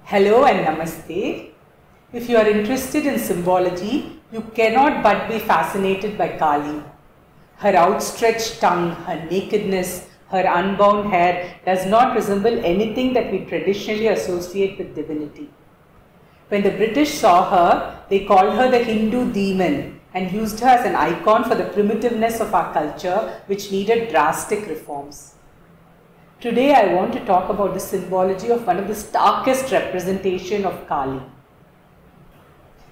Hello and namaste. If you are interested in symbology, you cannot but be fascinated by Kali. Her outstretched tongue, her nakedness, her unbound hair does not resemble anything that we traditionally associate with divinity. When the British saw her, they called her the Hindu demon and used her as an icon for the primitiveness of our culture, which needed drastic reforms. Today I want to talk about the symbology of one of the starkest representation of Kali.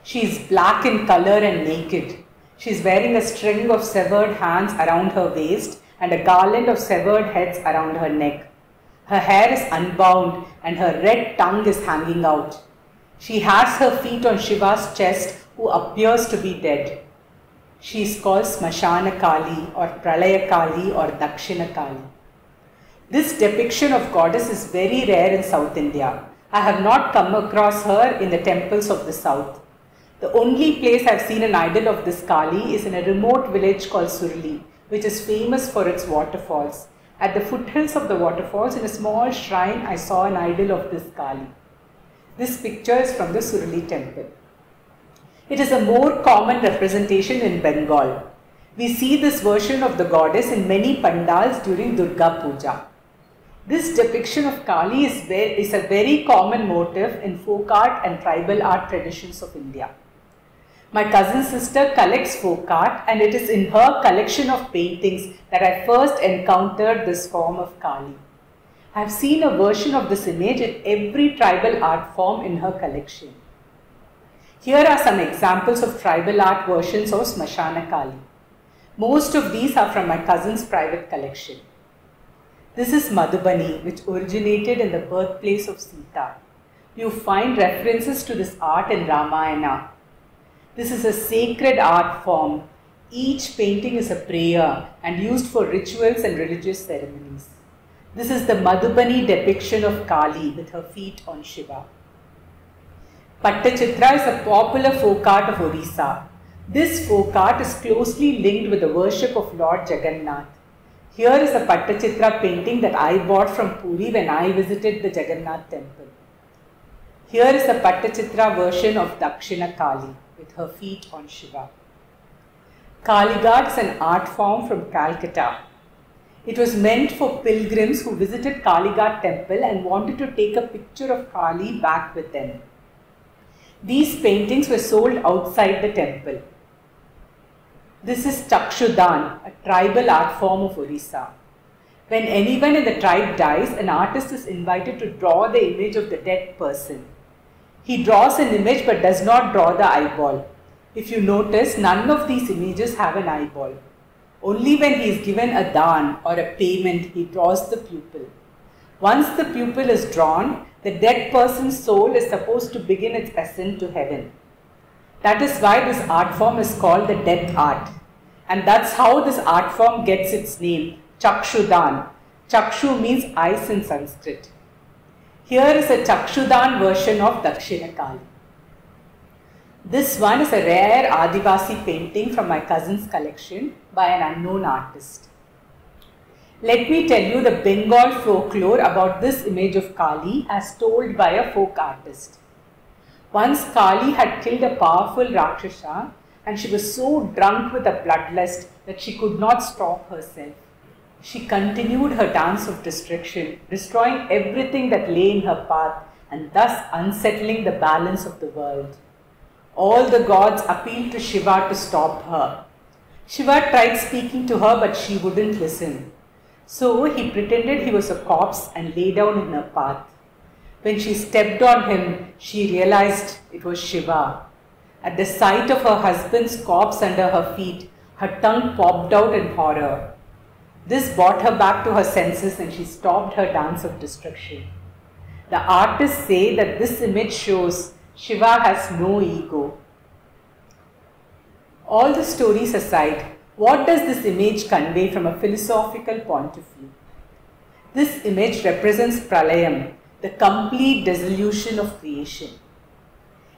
She is black in color and naked. She is wearing a string of severed hands around her waist and a garland of severed heads around her neck. Her hair is unbound and her red tongue is hanging out. She has her feet on Shiva's chest, who appears to be dead. She is called Smashana Kali or Pralaya Kali or Dakshina Kali. This depiction of goddess is very rare in South India. I have not come across her in the temples of the south. The only place I have seen an idol of this Kali is in a remote village called Surli, which is famous for its waterfalls. At the foothills of the waterfalls, in a small shrine, I saw an idol of this Kali. This picture is from the Surli temple. It is a more common representation in Bengal. We see this version of the goddess in many pandals during Durga Puja. This depiction of Kali is a very common motif in folk art and tribal art traditions of India. My cousin sister collects folk art, and it is in her collection of paintings that I first encountered this form of Kali. I have seen a version of this image in every tribal art form in her collection. Here are some examples of tribal art versions of Smashana Kali. Most of these are from my cousin's private collection. This is Madhubani, which originated in the birthplace of Sita. You find references to this art in Ramayana. This is a sacred art form. Each painting is a prayer and used for rituals and religious ceremonies. This is the Madhubani depiction of Kali with her feet on Shiva. Pattachitra is a popular folk art of Orissa. This folk art is closely linked with the worship of Lord Jagannath. Here is a Pattachitra painting that I bought from Puri when I visited the Jagannath temple. Here is a Pattachitra version of Dakshina Kali with her feet on Shiva. Kalighat is an art form from Calcutta. It was meant for pilgrims who visited Kalighat temple and wanted to take a picture of Kali back with them. These paintings were sold outside the temple. This is Chakshudan, a tribal art form of Orissa. When anyone in the tribe dies, an artist is invited to draw the image of the dead person. He draws an image but does not draw the eyeball. If you notice, none of these images have an eyeball. Only when he is given a dhan or a payment, he draws the pupil. Once the pupil is drawn, the dead person's soul is supposed to begin its ascent to heaven. That is why this art form is called the death art. And that's how this art form gets its name, Chakshudan. Chakshu means eyes in Sanskrit. Here is a Chakshudan version of Dakshina Kali. This one is a rare Adivasi painting from my cousin's collection by an unknown artist. Let me tell you the Bengal folklore about this image of Kali as told by a folk artist. Once Kali had killed a powerful Rakshasa and she was so drunk with a bloodlust that she could not stop herself. She continued her dance of destruction, destroying everything that lay in her path and thus unsettling the balance of the world. All the gods appealed to Shiva to stop her. Shiva tried speaking to her, but she wouldn't listen. So he pretended he was a corpse and lay down in her path. When she stepped on him, she realized it was Shiva. At the sight of her husband's corpse under her feet, her tongue popped out in horror. This brought her back to her senses and she stopped her dance of destruction. The artists say that this image shows Shiva has no ego. All the stories aside, what does this image convey from a philosophical point of view? This image represents Pralayam, the complete dissolution of creation.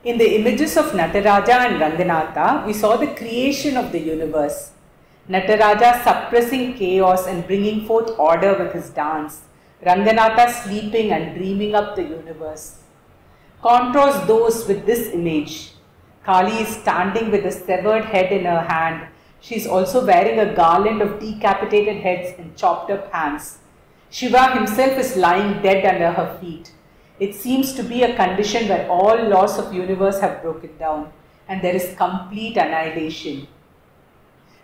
In the images of Nataraja and Ranganatha, we saw the creation of the universe. Nataraja suppressing chaos and bringing forth order with his dance. Ranganatha sleeping and dreaming up the universe. Contrast those with this image. Kali is standing with a severed head in her hand. She is also wearing a garland of decapitated heads and chopped up hands. Shiva himself is lying dead under her feet. It seems to be a condition where all laws of universe have broken down and there is complete annihilation.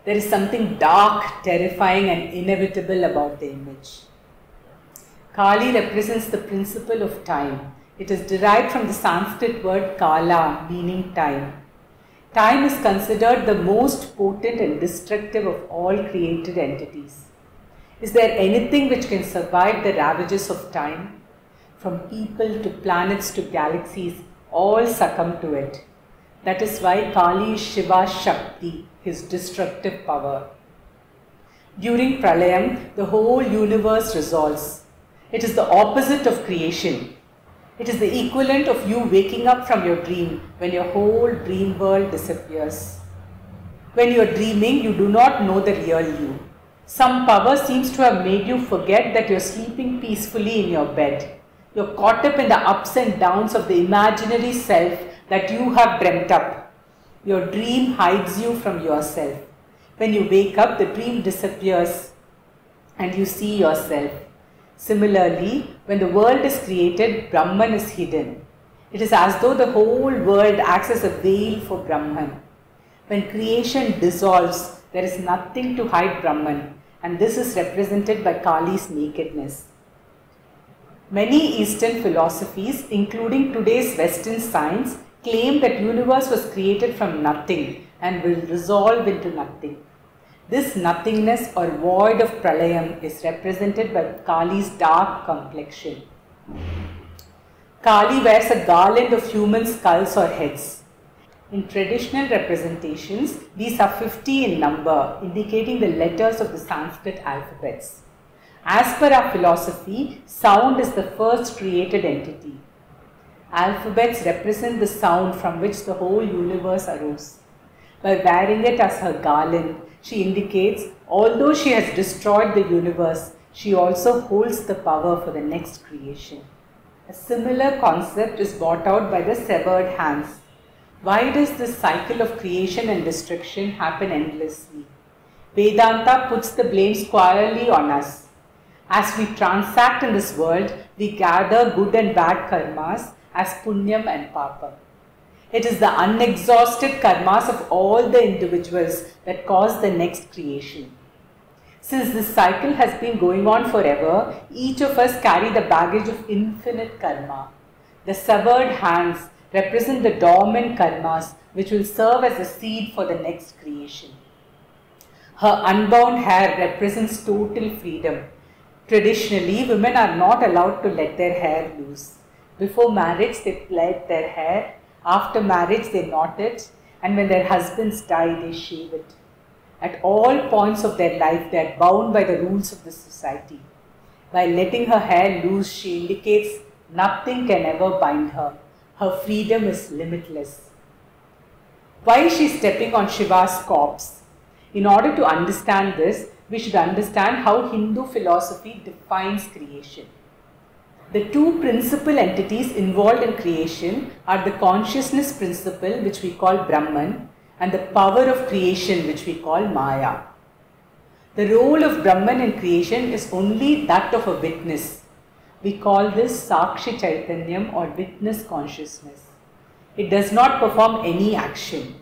There is something dark, terrifying and inevitable about the image. Kali represents the principle of time. It is derived from the Sanskrit word kala, meaning time. Time is considered the most potent and destructive of all created entities. Is there anything which can survive the ravages of time? From people to planets to galaxies, all succumb to it. That is why Kali is Shiva's Shakti, his destructive power. During Pralayam, the whole universe resolves. It is the opposite of creation. It is the equivalent of you waking up from your dream when your whole dream world disappears. When you are dreaming, you do not know the real you. Some power seems to have made you forget that you are sleeping peacefully in your bed. You are caught up in the ups and downs of the imaginary self that you have dreamt up. Your dream hides you from yourself. When you wake up, the dream disappears and you see yourself. Similarly, when the world is created, Brahman is hidden. It is as though the whole world acts as a veil for Brahman. When creation dissolves, there is nothing to hide Brahman, and this is represented by Kali's nakedness. Many Eastern philosophies, including today's Western science, claim that universe was created from nothing and will resolve into nothing. This nothingness or void of Pralayam is represented by Kali's dark complexion. Kali wears a garland of human skulls or heads. In traditional representations, these are 50 in number, indicating the letters of the Sanskrit alphabets. As per our philosophy, sound is the first created entity. Alphabets represent the sound from which the whole universe arose. By wearing it as her garland, she indicates, although she has destroyed the universe, she also holds the power for the next creation. A similar concept is brought out by the severed hands. Why does this cycle of creation and destruction happen endlessly? Vedanta puts the blame squarely on us. As we transact in this world, we gather good and bad karmas as punyam and papam. It is the unexhausted karmas of all the individuals that cause the next creation. Since this cycle has been going on forever, each of us carry the baggage of infinite karma. The severed hands represent the dormant karmas which will serve as a seed for the next creation. Her unbound hair represents total freedom. Traditionally, women are not allowed to let their hair loose. Before marriage, they plait their hair. After marriage, they knot it, and when their husbands die, they shave it. At all points of their life, they are bound by the rules of the society. By letting her hair loose, she indicates nothing can ever bind her. Her freedom is limitless. Why is she stepping on Shiva's corpse? In order to understand this, we should understand how Hindu philosophy defines creation. The two principal entities involved in creation are the consciousness principle, which we call Brahman, and the power of creation, which we call Maya. The role of Brahman in creation is only that of a witness. We call this Sakshi Chaitanyam or witness consciousness. It does not perform any action.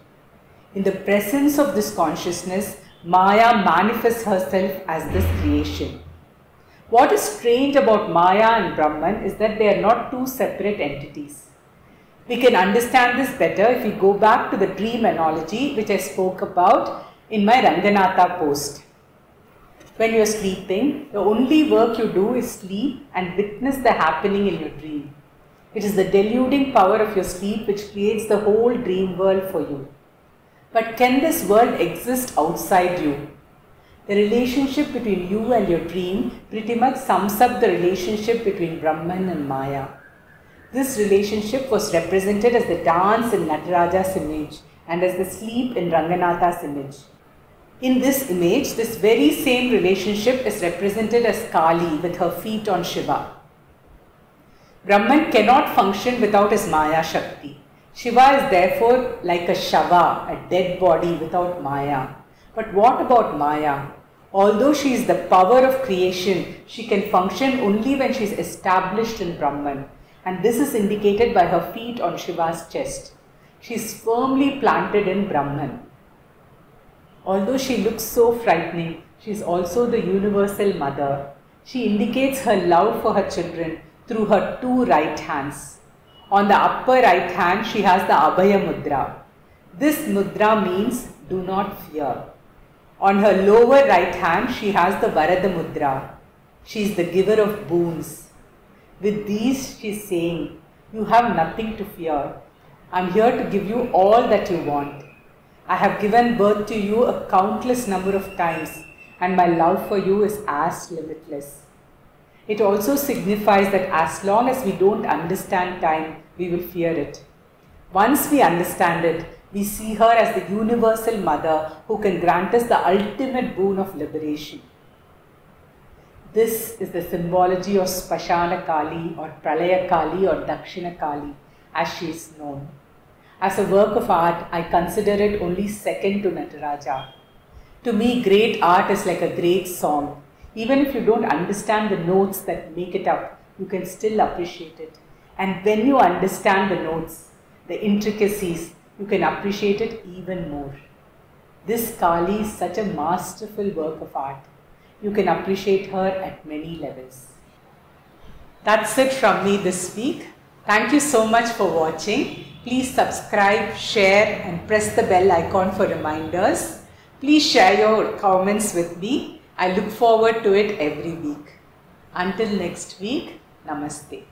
In the presence of this consciousness, Maya manifests herself as this creation. What is strange about Maya and Brahman is that they are not two separate entities. We can understand this better if we go back to the dream analogy which I spoke about in my Ranganatha post. When you are sleeping, the only work you do is sleep and witness the happening in your dream. It is the deluding power of your sleep which creates the whole dream world for you. But can this world exist outside you? The relationship between you and your dream pretty much sums up the relationship between Brahman and Maya. This relationship was represented as the dance in Nataraja's image and as the sleep in Ranganatha's image. In this image, this very same relationship is represented as Kali with her feet on Shiva. Brahman cannot function without his Maya Shakti. Shiva is therefore like a Shava, a dead body without Maya. But what about Maya? Although she is the power of creation, she can function only when she is established in Brahman. And this is indicated by her feet on Shiva's chest. She is firmly planted in Brahman. Although she looks so frightening, she is also the universal mother. She indicates her love for her children through her two right hands. On the upper right hand, she has the Abhaya Mudra. This mudra means do not fear. On her lower right hand, she has the Varada Mudra. She is the giver of boons. With these, she is saying, you have nothing to fear. I am here to give you all that you want. I have given birth to you a countless number of times, and my love for you is as limitless. It also signifies that as long as we don't understand time, we will fear it. Once we understand it, we see her as the universal mother who can grant us the ultimate boon of liberation. This is the symbology of Smashana Kali or Pralaya Kali or Dakshina Kali as she is known. As a work of art, I consider it only second to Nataraja. To me, great art is like a great song. Even if you don't understand the notes that make it up, you can still appreciate it. And when you understand the notes, the intricacies, you can appreciate it even more. This Kali is such a masterful work of art. You can appreciate her at many levels. That's it from me this week. Thank you so much for watching. Please subscribe, share and press the bell icon for reminders. Please share your comments with me. I look forward to it every week. Until next week, Namaste.